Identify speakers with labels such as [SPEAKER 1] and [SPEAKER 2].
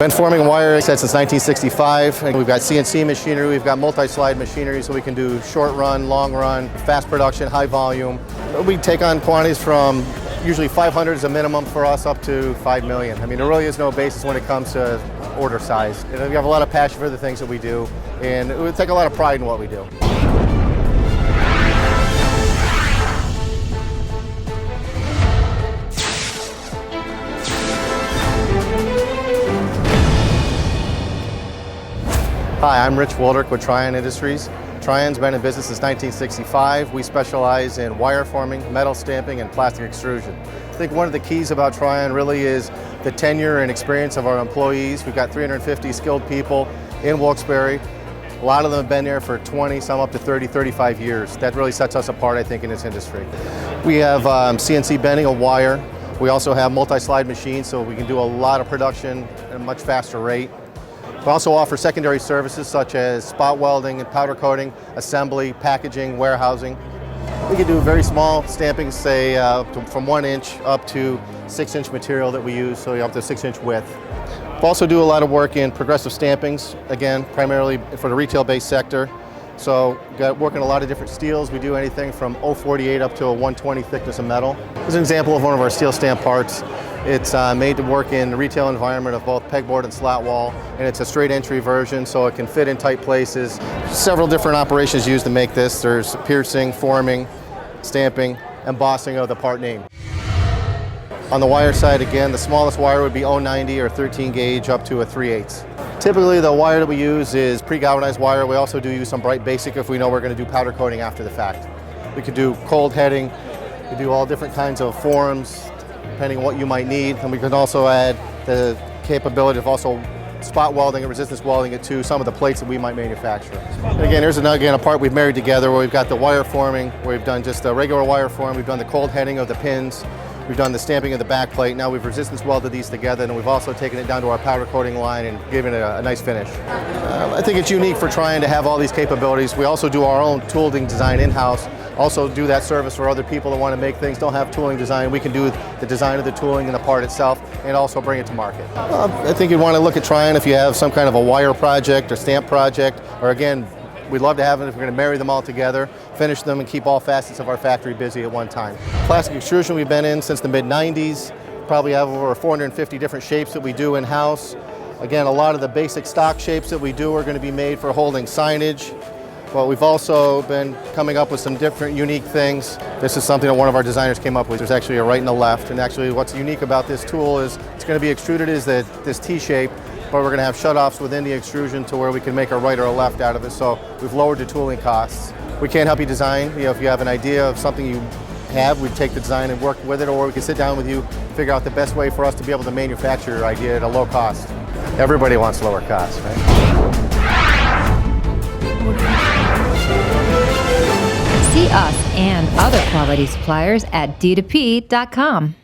[SPEAKER 1] Been forming wire since 1965. And we've got CNC machinery, we've got multi-slide machinery, so we can do short run, long run, fast production, high volume. We take on quantities from usually 500 is a minimum for us up to 5 million. I mean, there really is no basis when it comes to order size. We have a lot of passion for the things that we do, and we take a lot of pride in what we do. Hi, I'm Rich Woldrick with Trion Industries. Trion's been in business since 1965. We specialize in wire forming, metal stamping, and plastic extrusion. I think one of the keys about Trion really is the tenure and experience of our employees. We've got 350 skilled people in Wilkes-Barre. A lot of them have been there for 20, some up to 30, 35 years. That really sets us apart, I think, in this industry. We have CNC bending of wire. We also have multi-slide machines, so we can do a lot of production at a much faster rate. We also offer secondary services such as spot welding and powder coating, assembly, packaging, warehousing. We can do very small stamping, say from 1 inch up to 6-inch material that we use, so up to 6-inch width. We also do a lot of work in progressive stampings, again, primarily for the retail-based sector. So working a lot of different steels. We do anything from 048 up to a 120 thickness of metal. This is an example of one of our steel stamp parts. It's made to work in the retail environment of both pegboard and slat wall, and it's a straight entry version, so it can fit in tight places. Several different operations used to make this. There's piercing, forming, stamping, embossing of the part name. On the wire side, again, the smallest wire would be 090 or 13 gauge up to a 3/8. Typically, the wire that we use is pre-galvanized wire. We also do use some bright basic if we know we're going to do powder coating after the fact. We could do cold heading, we do all different kinds of forms, depending on what you might need. And we can also add the capability of also spot welding and resistance welding it to some of the plates that we might manufacture. And again, here's a part we've married together where we've got the wire forming, where we've done just a regular wire form, we've done the cold heading of the pins, we've done the stamping of the back plate. Now we've resistance welded these together, and we've also taken it down to our powder coating line and given it a nice finish. I think it's unique for Trion to have all these capabilities. We also do our own tooling design in-house. Also do that service for other people that want to make things, don't have tooling design. We can do the design of the tooling and the part itself and also bring it to market. I think you'd want to look at Trion if you have some kind of a wire project or stamp project, or again, we'd love to have it if we're going to marry them all together, finish them, and keep all facets of our factory busy at one time. Plastic extrusion we've been in since the mid-90s. Probably have over 450 different shapes that we do in-house. Again, a lot of the basic stock shapes that we do are going to be made for holding signage. But we've also been coming up with some different unique things. This is something that one of our designers came up with. There's actually a right and a left. And actually what's unique about this tool is it's going to be extruded as this T-shape, but we're going to have shutoffs within the extrusion to where we can make a right or a left out of it. So we've lowered the tooling costs. We can't help you design. If you have an idea of something you have, we take the design and work with it, or we can sit down with you, figure out the best way for us to be able to manufacture your idea at a low cost. Everybody wants lower costs, right?
[SPEAKER 2] See us and other quality suppliers at d2p.com.